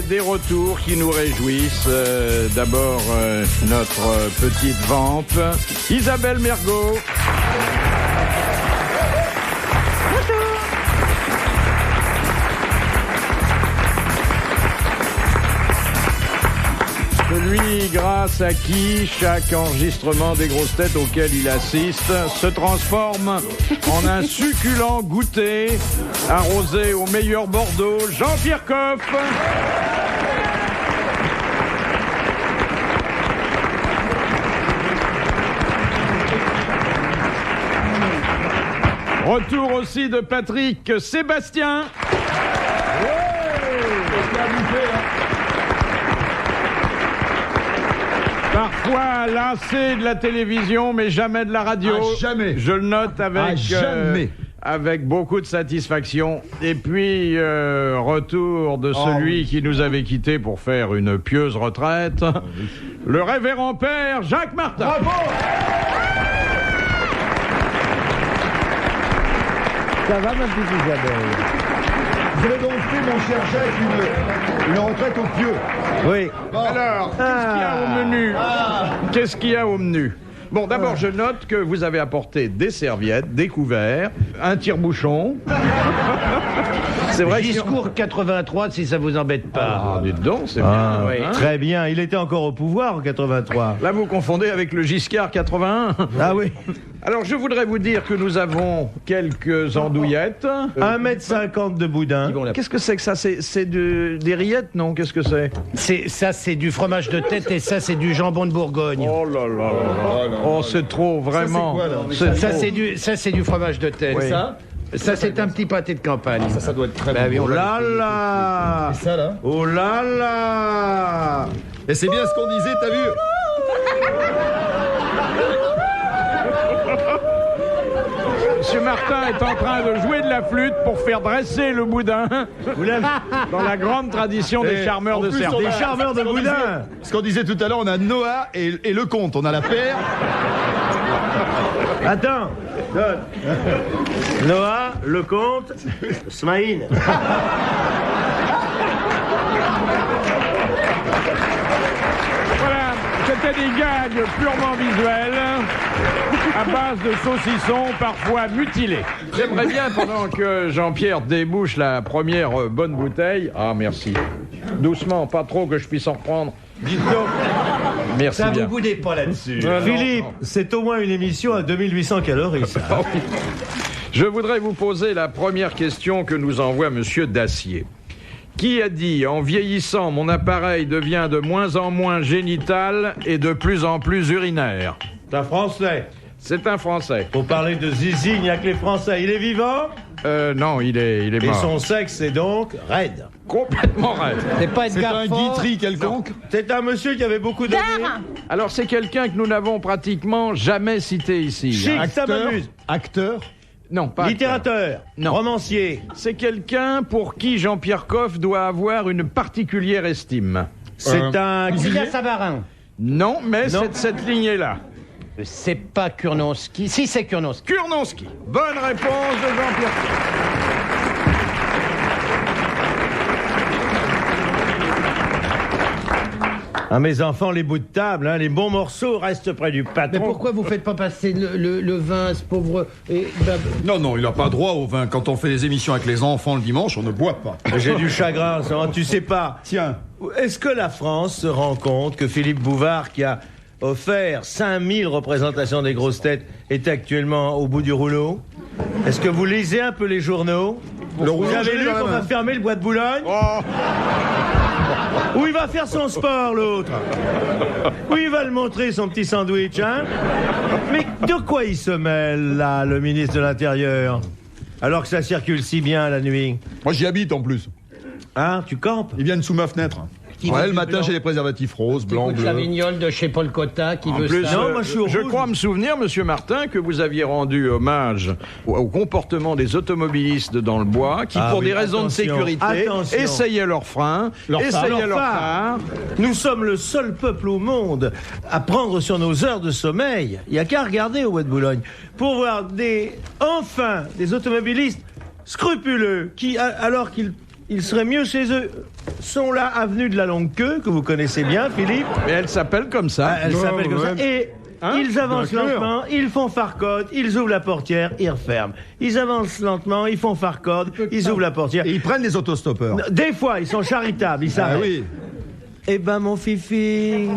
des retours qui nous réjouissent. D'abord, notre petite vampe, Isabelle Mergot. Celui grâce à qui chaque enregistrement des grosses têtes auquel il assiste se transforme en un succulent goûter arrosé au meilleur Bordeaux, Jean-Pierre Coff. Retour aussi de Patrick Sébastien. Parfois lassé de la télévision, mais jamais de la radio. Jamais. Je le note avec beaucoup de satisfaction. Et puis, retour de celui qui nous avait quittés pour faire une pieuse retraite, le révérend père Jacques Martin. Bravo. Ça va, ma petite Isabelle? Vous avez donc fait, mon cher Jacques, une retraite au pieu. Oui. Bon. Alors, qu'est-ce qu'il y a au menu? Qu'est-ce qu'il y a au menu? Bon, d'abord, je note que vous avez apporté des serviettes, des couverts, un tire-bouchon. C'est vrai Discours 83, si ça vous embête pas. Ah, dites donc, c'est bien. Oui. Hein? Très bien, il était encore au pouvoir en 83. Là, vous confondez avec le Giscard 81. Ah oui. Alors, je voudrais vous dire que nous avons quelques andouillettes. 1,50 m de boudin. Qu'est-ce que c'est que ça? C'est des rillettes, non? Qu'est-ce que c'est? Ça, c'est du fromage de tête et ça, c'est du jambon de Bourgogne. Oh là là là là. Oh, c'est trop, vraiment. Ça, c'est du fromage de tête. Oui. Ça, c'est un petit pâté de campagne. Ça doit être très Bah oui, bon. on Oh l'a- là là. C'est ça, là. Oh là là. Et c'est bien ce qu'on disait, t'as vu? Monsieur Martin est en train de jouer de la flûte pour faire dresser le boudin dans la grande tradition des charmeurs de cerveau. Des charmeurs de boudin. Ce qu'on disait tout à l'heure, on a Noah et le comte. On a la paire. Attends. Donne. Noah, le comte, Smaïn. Voilà, c'était des gags purement visuels, à base de saucissons, parfois mutilés. J'aimerais bien, pendant que Jean-Pierre débouche la première bonne bouteille... Ah, merci. Doucement, pas trop que je puisse en reprendre. Dites donc. Merci Ça, bien. vous boudez pas là-dessus. Philippe, c'est au moins une émission à 2800 calories, ça. Ah oui. Je voudrais vous poser la première question que nous envoie Monsieur Dacier. Qui a dit « En vieillissant, mon appareil devient de moins en moins génital et de plus en plus urinaire ». C'est un Français. C'est un Français. Pour parler de zizi, il n'y a que les Français. Il est vivant? Non, il est Et mort. son sexe est donc raide. Complètement raide. C'est pas C'est Edgar un Faure. guitry quelconque. C'est un monsieur qui avait beaucoup donné. Alors, c'est quelqu'un que nous n'avons pratiquement jamais cité ici. Chic, hein. ça m'amuse. Acteur. Non, pas acteur. Littérateur. Non. Romancier. C'est quelqu'un pour qui Jean-Pierre Coff doit avoir une particulière estime. C'est un... Julien Savarin. Non, mais Non. c'est de cette lignée-là. C'est pas Kurnonski. Si, c'est Kurnonski. Kurnonski. Bonne réponse de Jean-Pierre Coff. Ah, mes enfants, les bouts de table, hein, les bons morceaux restent près du Mais patron. pourquoi vous faites pas passer le vin à ce pauvre... Non, il n'a pas droit au vin. Quand on fait des émissions avec les enfants le dimanche, on ne boit pas. J'ai du chagrin, ça, tu sais pas. Tiens. Est-ce que la France se rend compte que Philippe Bouvard, qui a offert 5000 représentations des grosses têtes, est actuellement au bout du rouleau? Est-ce que vous lisez un peu les journaux? Le Vous rouleau, avez je l'ai lu dans la qu'on main. va fermer le bois de Boulogne? Oh, Où il va faire son sport, l'autre? Où il va le montrer, son petit sandwich, hein? Mais de quoi il se mêle, là, le ministre de l'Intérieur? Alors que ça circule si bien la nuit. Moi, j'y habite en plus. Hein, tu campes? Ils viennent sous ma fenêtre. Qui Ouais, veut le du matin, blanc. j'ai les préservatifs roses, Qui blancs, goûte la bleus. vignole de chez Paul Cotta qui en veut plus, ça. Non, moi, je suis au je rouge. crois me souvenir, Monsieur Martin, que vous aviez rendu hommage au comportement des automobilistes dans le bois, qui, Ah pour oui, des raisons attention, de sécurité, attention. essayaient leurs freins, essayaient leurs phares. Nous sommes le seul peuple au monde à prendre sur nos heures de sommeil. Il n'y a qu'à regarder au bois de Boulogne pour voir des automobilistes scrupuleux qui, alors qu'ils il serait mieux chez eux. Sont là, avenue de la Longue Queue, que vous connaissez bien, Philippe. Et elle s'appelle comme ça. Elle s'appelle comme ça. Et ils avancent bien sûr. lentement, ils font farcode, ils ouvrent la portière, ils referment. Ils avancent lentement, ils font farcode, ils ouvrent la portière. Et ils prennent les autostoppeurs. Des fois, ils sont charitables, ils Ah s'arrêtent. oui. Eh ben, mon fifi...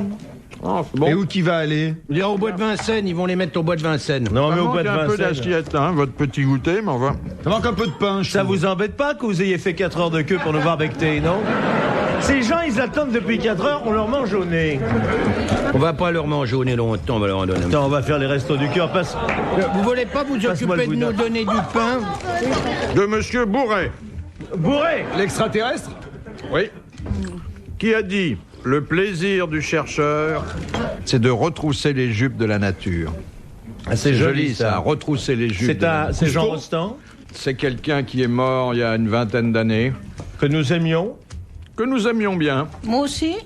Oh, c'est bon. Et où qui va aller? Il y a au bois de Vincennes, ils vont les mettre au bois de Vincennes. Non, mais Ça au bois manque de un peu Vincennes... d'assiette, hein, votre petit goûter, mais enfin... Ça manque un peu de pain, je Ça trouve. vous embête pas que vous ayez fait 4 heures de queue pour nous voir becter, non? Ces gens, ils attendent depuis 4 heures, on leur mange au nez. On va pas leur manger au nez longtemps, on va leur en donner un. Attends, on va faire les restos du cœur. Passe. Vous voulez pas vous Passe-moi occuper le de nous boudin. donner du pain? De Monsieur Bourret. Bourré. L'extraterrestre? Oui. Qui a dit « Le plaisir du chercheur, c'est de retrousser les jupes de la nature ». C'est joli, ça, retrousser les jupes. C'est Jean Rostand, C'est quelqu'un qui est mort il y a une vingtaine d'années, que nous aimions. que nous aimions bien. Moi aussi.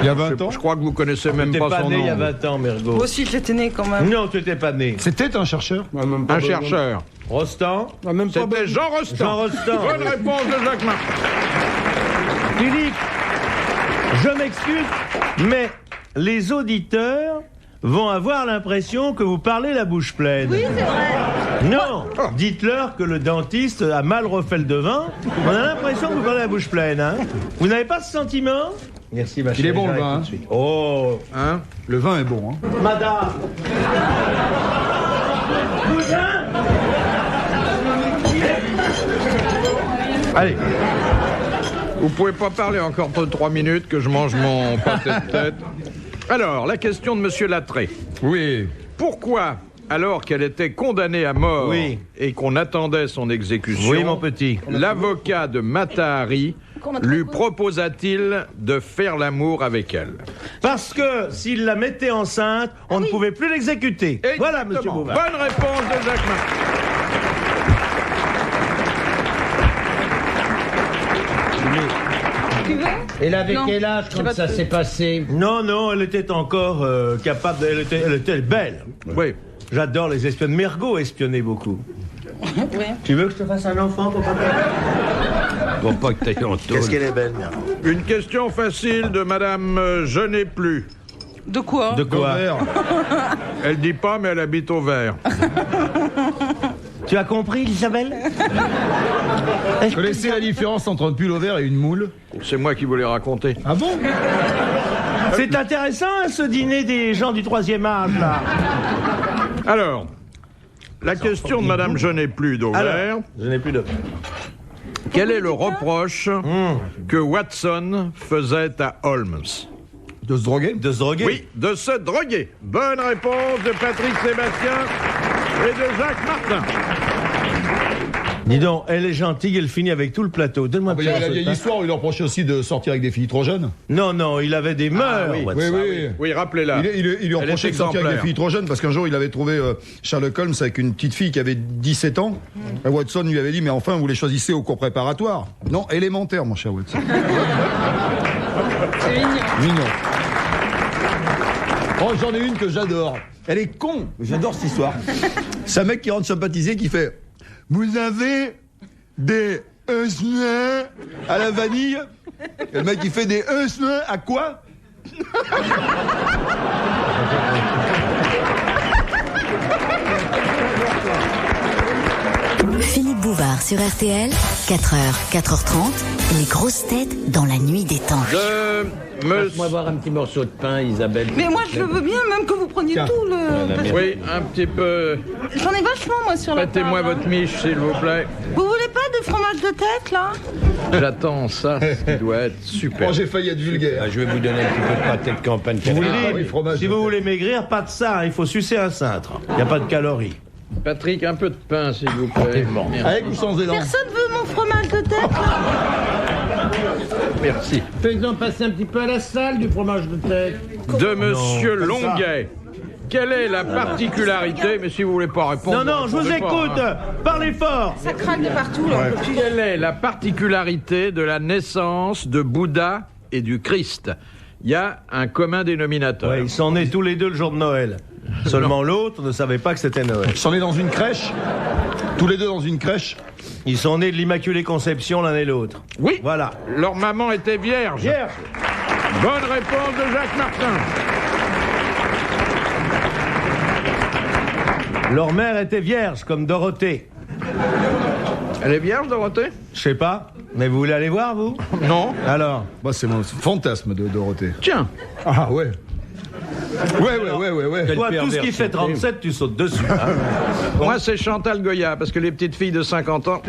Il y a 20 ans? Je crois que vous connaissez même T'es pas pas son né nom. il y a 20 ans, Mergo. Moi aussi, j'étais né quand même. Non, tu n'étais pas né. C'était un chercheur? Un chercheur. Rostand. C'était Jean Rostand. Jean Rostand. Bonne réponse de Jacques Martin. Philippe, je m'excuse, mais les auditeurs vont avoir l'impression que vous parlez la bouche pleine. Oui, c'est vrai. Non, dites-leur que le dentiste a mal refait le devin. On a l'impression que vous parlez la bouche pleine, hein. Vous n'avez pas ce sentiment? Merci, ma Il est bon, le vin, hein. Oh, Hein? Le vin est bon, hein. madame. Cousin. Allez. Vous pouvez pas parler encore 3 minutes que je mange mon pâté de tête. Alors, la question de Monsieur Lattré. Oui. Pourquoi, alors qu'elle était condamnée à mort Oui. et qu'on attendait son exécution, Oui, mon petit. l'avocat de Mata Hari lui proposa-t-il de faire l'amour avec elle? Parce que s'il la mettait enceinte, on ne pouvait plus l'exécuter. Voilà, monsieur Exactement. Bouvard. Bonne réponse de Jacques Martin. Et là, avec Non, quel âge j'ai quand pas ça de- s'est passé? Non, non, elle était encore capable. Elle était belle. Oui. J'adore les espionnes. Mergo espionnait beaucoup. Oui. Tu veux que je te fasse un enfant pour papa? Bon, pas que t'ailles en tôle. Qu'est-ce qu'elle est belle, Mergo. Une question facile de Madame Je n'ai plus. De quoi? De quoi? Elle dit pas, mais elle habite au vert. Tu as compris, Isabelle? Connaissez la différence entre un pull au vert et une moule? C'est moi qui vous l'ai raconté. Ah bon? C'est intéressant, hein, ce dîner des gens du 3e âge, là. Alors, la question de Madame Je n'ai plus d'au vert. Alors, je n'ai plus de... Quel est le reproche que Watson faisait à Holmes? De se droguer? De se droguer? Oui, de se droguer. Bonne réponse de Patrick Sébastien et de Jacques Martin. Dis donc, elle est gentille, elle finit avec tout le plateau. Donne-moi un Il y a petit la morceau de vieille pain. histoire où il leur reprochait aussi de sortir avec des filles trop jeunes. Non, non, il avait des mœurs. oui. Watson. Oui, oui. Oui, rappelez-la. Il lui Elle reprochait est de sortir avec des exemplaire. filles trop jeunes parce qu'un jour il avait trouvé Sherlock Holmes avec une petite fille qui avait 17 ans. Et Watson lui avait dit mais enfin vous les choisissez au cours préparatoire. Non, élémentaire mon cher Watson. C'est mignon. Mignon. Oh j'en ai une que j'adore. Elle est con. J'adore cette histoire. C'est un mec qui rentre sympathisé qui fait vous avez des œufs à la vanille. Et le mec il fait des œufs à quoi? Philippe Bouvard sur RTL, 4h, 4h30, les grosses têtes dans la nuit des temps. Laisse-moi voir un petit morceau de pain, Isabelle. Mais moi, je le veux bien, même que vous preniez tout le... Oui, un petit peu. J'en ai vachement, moi, sur la table. Prêtez-moi votre miche, s'il vous plaît. Vous voulez pas de fromage de tête, là? J'attends ça, ce qui doit être super. Oh j'ai failli être vulgaire. Ah, je vais vous donner un petit peu de pâté de campagne. Philippe, oui, fromage si de vous tête. voulez maigrir, pas de ça, hein, il faut sucer un cintre. Il n'y a pas de calories. Patrick, un peu de pain, s'il vous plaît. Merci. Avec ou sans élan? Personne veut mon fromage de tête, là? Merci. Fais-en passer un petit peu à la salle du fromage de tête. De Monsieur comme ça. Longuet. Quelle est la particularité, mais si vous voulez pas répondre... Non, non, je vous répondez pas, écoute. hein. Parlez fort. Ça craque de partout, là. on peut plus- Quelle est la particularité de la naissance de Bouddha et du Christ? Il y a un commun dénominateur. Ouais, ils sont nés tous les deux le jour de Noël. Seulement l'autre ne savait pas que c'était Noël. Ils sont nés dans une crèche. Tous les deux dans une crèche. Ils sont nés de l'Immaculée Conception l'un et l'autre. Oui. Voilà. Leur maman était vierge. Vierge. Bonne réponse de Jacques Martin. Leur mère était vierge, comme Dorothée. Elle est vierge, Dorothée? Je sais pas, mais vous voulez aller voir, vous? Non. Alors? Moi, c'est mon fantasme de Dorothée. Tiens. Ah ouais. Ouais. Toi, tout ce qui fait 37, tu sautes dessus. Hein. Moi, c'est Chantal Goya, parce que les petites filles de 50 ans...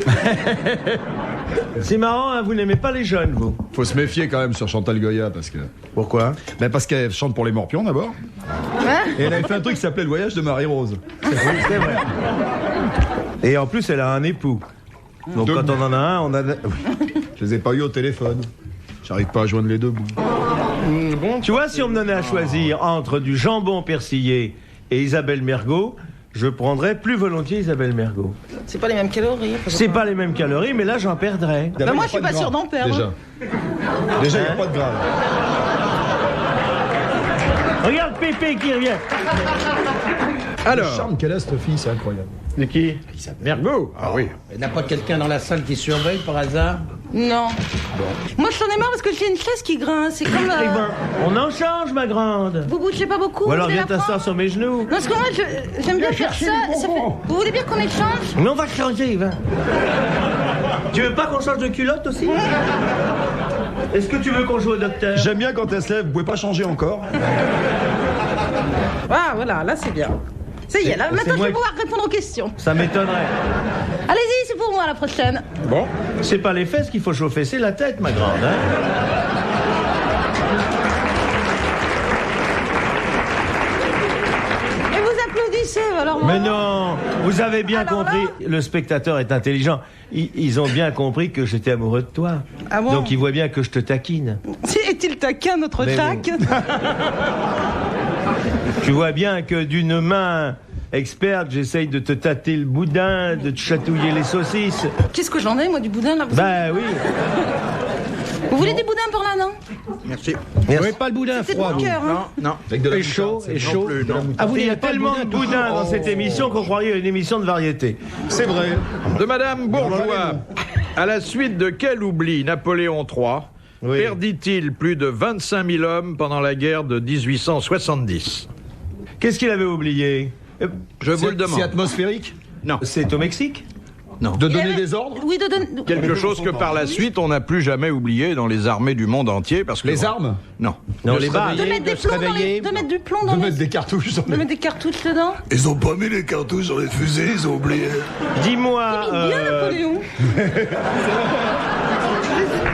C'est marrant, hein, vous n'aimez pas les jeunes, vous. Faut se méfier quand même sur Chantal Goya parce que. Pourquoi? Ben parce qu'elle chante pour les Morpions d'abord. Et elle avait fait un truc qui s'appelait Le Voyage de Marie-Rose. Oui, c'est vrai. Et en plus, elle a un époux. Donc Deux quand bouts. on en a un, on a... Je les ai pas eu au téléphone. J'arrive pas à joindre les deux bouts. Tu vois, si on me donnait à choisir entre du jambon persillé et Isabelle Mergo, je prendrais plus volontiers Isabelle Mergo. C'est pas les mêmes calories. C'est pas les mêmes calories, mais là, j'en perdrais. Bah, moi, je suis pas sûr d'en perdre. Déjà, il n'y a pas de gras. Regarde Pépé qui revient. Le Alors, charme qu'elle a, cette fille, c'est incroyable. De qui? Mergo. Ah oui. Il n'y a pas quelqu'un dans la salle qui surveille par hasard? Non. Moi, j'en ai marre parce que j'ai une chaise qui grince. C'est comme. Eh ben, on en change, ma grande. Vous bougez pas beaucoup. Ou alors vous voulez viens la t'asseoir prendre sur mes genoux. Non, parce que moi, j'aime bien faire ça. Vous voulez bien qu'on échange? Mais on va changer, va. Tu veux pas qu'on change de culotte aussi? Est-ce que tu veux qu'on joue au docteur? J'aime bien quand elle se lève, vous pouvez pas changer encore. Ah, voilà, là, c'est bien. Ça y est, là, maintenant, je moi vais qui- pouvoir répondre aux questions. Ça m'étonnerait. Allez-y, c'est pour moi la prochaine. Bon. C'est pas les fesses qu'il faut chauffer, c'est la tête, ma grande. Hein. Et vous applaudissez, alors moi. Mais non, vous avez bien Alors là- compris. Le spectateur est intelligent. Ils ont bien compris que j'étais amoureux de toi. Ah bon? Donc ils voient bien que je te taquine. Est-il taquin, notre Mais Jacques? Tu vois bien que d'une main experte, j'essaye de te tâter le boudin, de te chatouiller les saucisses. Qu'est-ce que j'en ai, moi, du boudin, là? Ben oui. Vous voulez des boudins pour là, non? Merci. Vous n'avez pas le boudin C'est de froid, mon vous? cœur, hein? Non. Avec de la Et chaud, moutarde, et chaud. plus, non. Ah, vous Il y a n'avez pas le tellement de boudin dans cette émission qu'on croyait une émission de variété. C'est vrai. De Madame Bourgeois. À la suite de quel oubli Napoléon III Oui. perdit-il plus de 25 000 hommes pendant la guerre de 1870? Qu'est-ce qu'il avait oublié? Je vous le C'est demande. atmosphérique. Non. C'est au Mexique? Non. De Il y donner avait- des ordres. Oui, de donner. Quelque chose que par la suite on n'a plus jamais oublié dans les armées du monde entier parce que Les armes. Non. Non, De les se balles. réveiller, De mettre des de se plombs dans les... réveiller. De mettre du plomb De dans les... mettre des cartouches dans De les... mettre des cartouches dedans. Ils ont pas mis les cartouches sur les fusées, ils ont oublié. Dis-moi, Bien, Napoléon.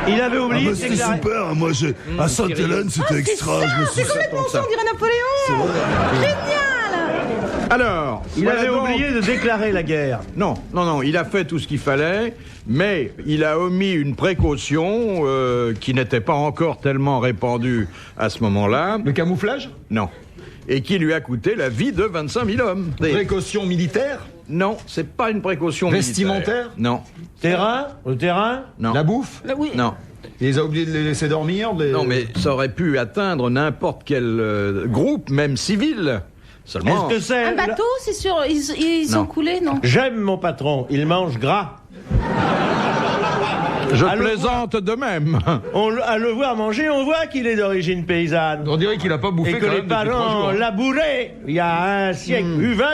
il avait Ah oublié bah de c'était déclarer- super, hein, moi j'ai... À Sainte-Hélène, c'était C'est extra, ça, je me suis... c'est complètement ça, on dirait Napoléon. Génial. Alors, Il voilà avait donc- oublié de déclarer la guerre. Non, il a fait tout ce qu'il fallait, mais il a omis une précaution qui n'était pas encore tellement répandue à ce moment-là. Le camouflage. Non. Et qui lui a coûté la vie de 25 000 hommes. Précaution militaire. Non, c'est pas une précaution Vestimentaire. militaire. Non, Terrain? Le terrain? non. La bouffe. Là, oui. Non. Il les a oubliés de les laisser dormir. Non, mais ça aurait pu atteindre n'importe quel groupe, même civil. Seulement. Est-ce que c'est... Un bateau, c'est sûr. Ils Non. ont coulé, non? J'aime mon patron, il mange gras. Je Allô, plaisante de même. À le voir manger, on voit qu'il est d'origine paysanne. On dirait qu'il a pas bouffé Et que quand les même depuis 3 parents jours. labouraient il y a un siècle.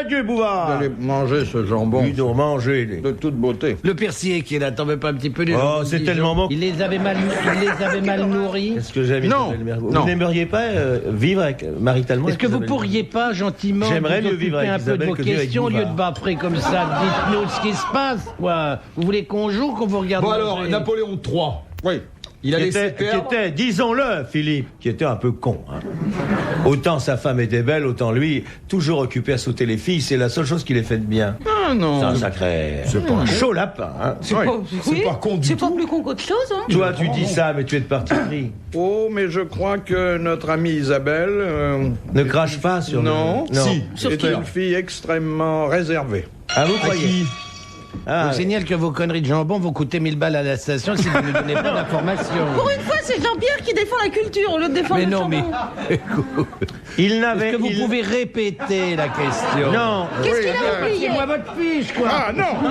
Dieu Bouvard. Allez manger ce jambon Ils doivent manger. les- de toute beauté. Le persillé qui est là, t'en veux pas un petit peu des Oh, jambons c'est Dijon tellement bon. Il les avait mal nourris. Est-ce que j'aime Non, Isabelle Mergo? non. Vous n'aimeriez pas vivre maritalement Est-ce avec que vous Isabelle pourriez pas gentiment J'aimerais vous mieux vivre occuper avec un peu de Isabelle vos que vivre avec questions au lieu Bouvard. de baffrer comme ça? Dites-nous ce qui se passe, quoi. Vous voulez qu'on joue, qu'on vous regarde Bon alors, manger Napoléon III. Oui. Il a qui laissé était, perdre. disons-le, Philippe, qui était un peu con. Hein. Autant sa femme était belle, autant lui, toujours occupé à sauter les filles, c'est la seule chose qu'il ait fait de bien. Ah non. C'est un sacré... C'est pas un chaud lapin. Hein. C'est Oui. pas, oui, pas con du c'est pas tout. plus con qu'autre chose, hein? Toi, tu dis ça, mais tu es de parti pris. Oh, mais je crois que notre amie Isabelle. Ne crache pas sur Non. le... Non. Si. C'est une fille extrêmement réservée. Ah, vous À croyez qui Ah, Je vous ouais. signale que vos conneries de jambon vont coûter 1000 balles à la station si vous ne donnez pas d'informations. Pour une fois, c'est Jean-Pierre qui défend la culture au lieu de défendre Mais le non, mais... jambon. Il n'avait... Est-ce que vous il- pouvez répéter la question? Non. Qu'est-ce qu'il a oublié? C'est moi votre fiche, quoi. Ah non.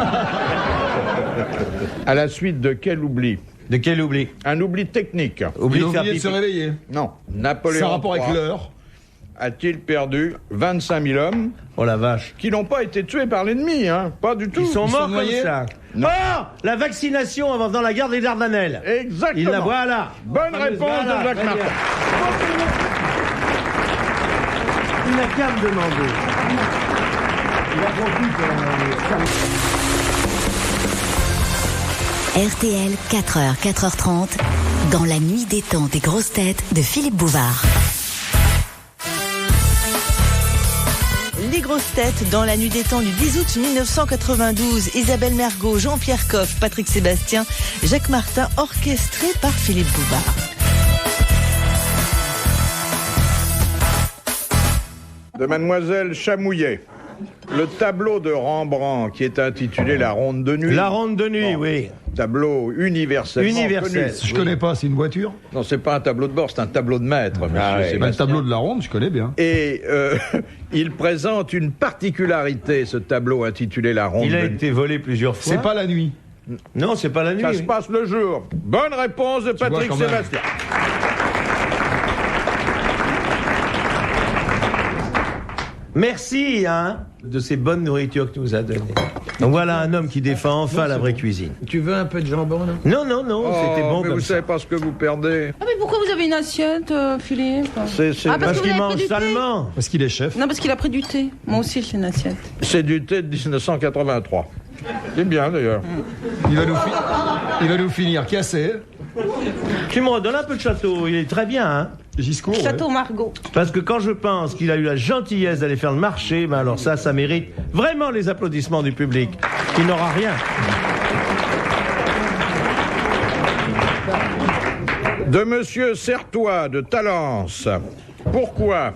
À la suite de quel oubli? De quel oubli? Un oubli technique. Oubli Il a de faire oublié de se pipi. réveiller. Non. C'est Napoléon un rapport avec III l'heure. a-t-il perdu 25 000 hommes Oh la vache. qui n'ont pas été tués par l'ennemi, hein? Pas du tout. Ils sont morts comme noyés ça. Non. Oh, la vaccination avant dans la guerre des Dardanelles. Exactement. Il la voit là. Bonne réponse Voilà, de Jacques très bien. Martin. Il n'a qu'à me demander. Il a compris RTL, 4h, 4h30, dans la nuit des temps des grosses têtes de Philippe Bouvard. Les grosses têtes dans la nuit des temps du 10 août 1992. Isabelle Mergo, Jean-Pierre Coff, Patrick Sébastien, Jacques Martin, orchestré par Philippe Bouvard. De Mademoiselle Chamouillet. Le tableau de Rembrandt qui est intitulé La Ronde de Nuit. La ronde de nuit, Bon. oui. Tableau universellement Universel. connu. Je connais pas, c'est une voiture. Non, c'est pas un tableau de bord, c'est un tableau de maître, monsieur ouais. Bah, le Sébastien. tableau de la ronde, je connais bien. Et il présente une particularité, ce tableau intitulé La Ronde Il a de Nuit. été volé plusieurs fois. C'est pas la nuit. Non, c'est pas la nuit. Ça se passe le jour. Bonne réponse de Patrick quand même. Sébastien. Merci, hein, de ces bonnes nourritures que tu nous as données. Donc voilà un homme qui défend enfin la vraie cuisine. Tu veux un peu de jambon, non? Non, non, non, c'était bon mais comme vous ça. savez pas ce que vous perdez. Ah, mais pourquoi vous avez une assiette, Philippe? C'est Ah, Parce que qu'il vous avez mange pris du thé. salement. Parce qu'il est chef. Non, parce qu'il a pris du thé. Moi aussi, j'ai une assiette. c'est du thé de 1983. C'est bien d'ailleurs. Il va nous finir cassé. Tu me redonnes un peu de château, il est très bien, hein. Giscourt. Château Margaux. Parce que quand je pense qu'il a eu la gentillesse d'aller faire le marché, ben alors ça mérite vraiment les applaudissements du public, qui n'aura rien. De Monsieur Certois de Talence. Pourquoi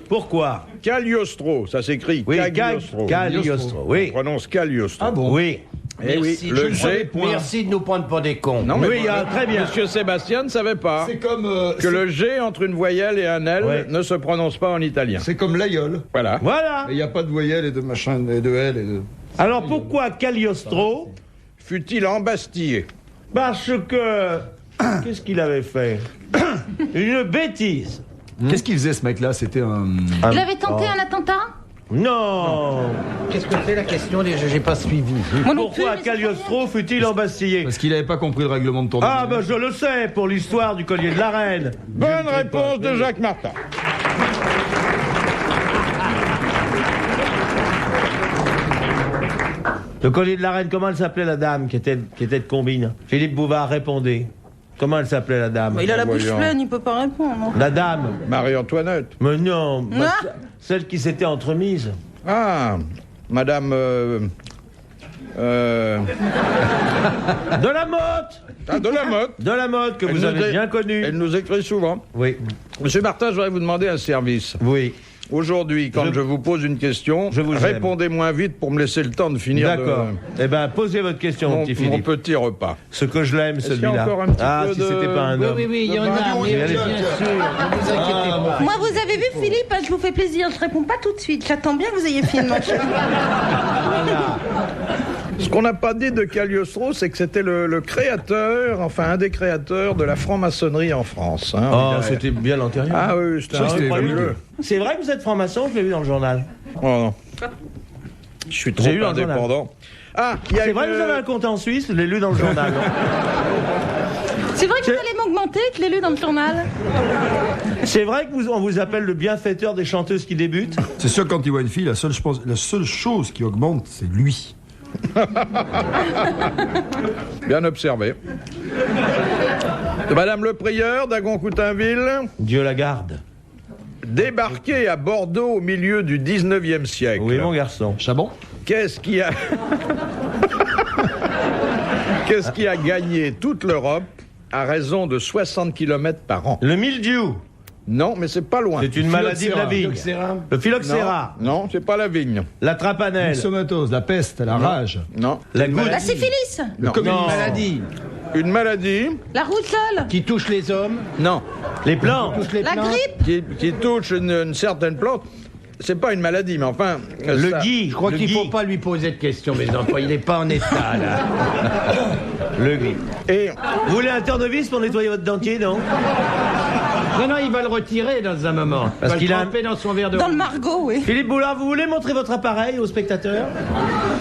Pourquoi? Cagliostro, ça s'écrit Oui, Cagliostro. Cagliostro, oui. On prononce Cagliostro. Ah bon? Oui. Eh oui, Merci, le je ne G. savais pas. Merci de nous prendre pour des cons. Non, mais Oui, voilà, très bien. Monsieur Sébastien ne savait pas C'est comme. que le G entre une voyelle et un L Ouais. ne se prononce pas en italien. C'est comme l'aïeul. Voilà. Voilà. Il n'y a pas de voyelle et de machin et de L et de. Alors pourquoi Cagliostro? Fut-il embastillé? Parce que... Qu'est-ce qu'il avait fait? Une bêtise. Qu'est-ce qu'il faisait ce mec-là? C'était un. Il avait tenté un attentat? Non. Qu'est-ce que c'est la question? J'ai pas suivi. Moi non plus, Pourquoi mais Cagliostro fut-il embastillé? Parce qu'il n'avait pas compris le règlement de tournoi. Ah ben je le sais, pour l'histoire du collier de la reine. Bonne réponse de Jacques Martin. Le collier de la reine, comment elle s'appelait la dame qui était de combine? Philippe Bouvard, répondez. Comment elle s'appelait la dame? Il a la bouche Voyons. pleine, il peut pas répondre. La dame. Marie-Antoinette. Mais non, bah, Ah. celle qui s'était entremise. Ah, Madame... De la Motte. de la Motte. De la Motte, que Elle vous nous avez est- bien connue. Elle nous écrit souvent. Oui, Monsieur Martin, je voudrais vous demander un service. oui. Aujourd'hui, quand je vous pose une question, Je vous répondez moins vite pour me laisser le temps de finir D'accord. Eh ben, posez votre question, mon mon, petit mon Philippe. petit repas. Ce que je l'aime, qu'il y a celui-là. encore un petit Ah, peu si de- c'était pas un Oui, homme. oui, oui, il y en a, mais bien sûr, ne vous inquiétez pas. Moi, vous avez vu, Philippe, je vous fais plaisir. Je réponds pas tout de suite. J'attends bien que vous ayez fini de manger. Ce qu'on n'a pas dit de Cagliostro, c'est que c'était le créateur, enfin un des créateurs de la franc-maçonnerie en France. Hein, Oh, on dirait. c'était bien l'antérieur. Ah oui, c'était Ça, un c'était fabuleux. C'est vrai que vous êtes franc-maçon, je l'ai vu dans le journal. Oh non. Je suis trop J'ai eu dans le indépendant. Ah, il y a C'est vrai une- que vous avez un compte en Suisse, je l'ai lu dans le journal. C'est vrai que vous allez m'augmenter, que je l'ai lu dans le journal. C'est vrai que on vous appelle le bienfaiteur des chanteuses qui débutent. C'est sûr, quand il voit une fille, la seule chose qui augmente, c'est lui. Bien observé. De Madame le Prieur d'Agon-Coutainville, Dieu la garde. débarqué à Bordeaux au milieu du 19e siècle. Oui, mon garçon. Chabon? Qu'est-ce qui a... Qu'est-ce qui a gagné toute l'Europe à raison de 60 km par an? Le mildiou. Non, mais c'est pas loin. C'est une maladie de la vigne. Phylloxéra. Le phylloxéra. Non, c'est pas la vigne. La trapanelle. Myxomatose, la peste, la rage. Non. La goutte. La syphilis. Non. Non. Maladie Une maladie. La rougeole. qui touche les hommes, Non. Les plantes. touche les La plantes. grippe. Qui touche une certaine plante. C'est pas une maladie, mais enfin. Le ça- gui. Je crois le qu'il gui. faut pas lui poser de questions, mes enfants. Il n'est pas en état, là. Le gui. Et Vous voulez un tournevis pour nettoyer votre dentier, non? Non, il va le retirer dans un moment. Parce Il va qu'il le a- tremper dans son verre de Dans le rouge. Margot, oui. Philippe Boulard, vous voulez montrer votre appareil aux spectateurs?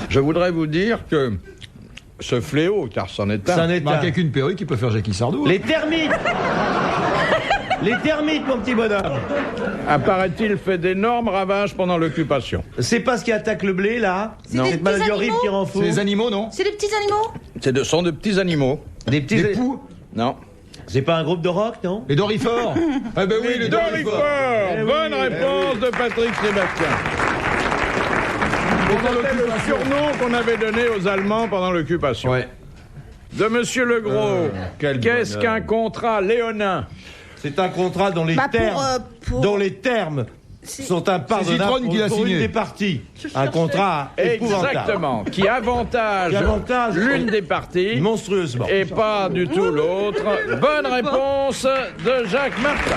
je voudrais vous dire que ce fléau, car c'en est un. Ça en est Marc un. avec une perruque qui peut faire Jackie Sardou. Les termites. Les termites, mon petit bonhomme. Apparaît-il fait d'énormes ravages pendant l'occupation. C'est pas ce qui attaque le blé, là? C'est des Cette petits maladie animaux horrible qui rend fou. C'est les animaux, non? C'est des petits animaux. Sont de petits animaux. Des petits... Des poux. Non. C'est pas un groupe de rock, non? Les dorifores. Ah ben oui, les dorifores. Dorifort. Bonne réponse de Patrick Sébastien. C'était le surnom qu'on avait donné aux Allemands pendant l'occupation. Ouais. De Monsieur Legros, quel qu'est-ce bonheur. qu'un contrat léonin? C'est un contrat dont les Bah, dont les termes sont impardonnables Zitrone qui l'a pour une signé. des parties. Je Un cherchais. contrat épouvantable. Exactement. Qui avantage Qui avantage l'une des parties Monstrueusement. et pas du tout l'autre. Bonne réponse de Jacques Martin.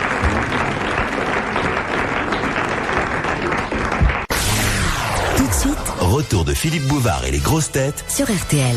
Tout de suite Retour de Philippe Bouvard et les grosses têtes sur RTL.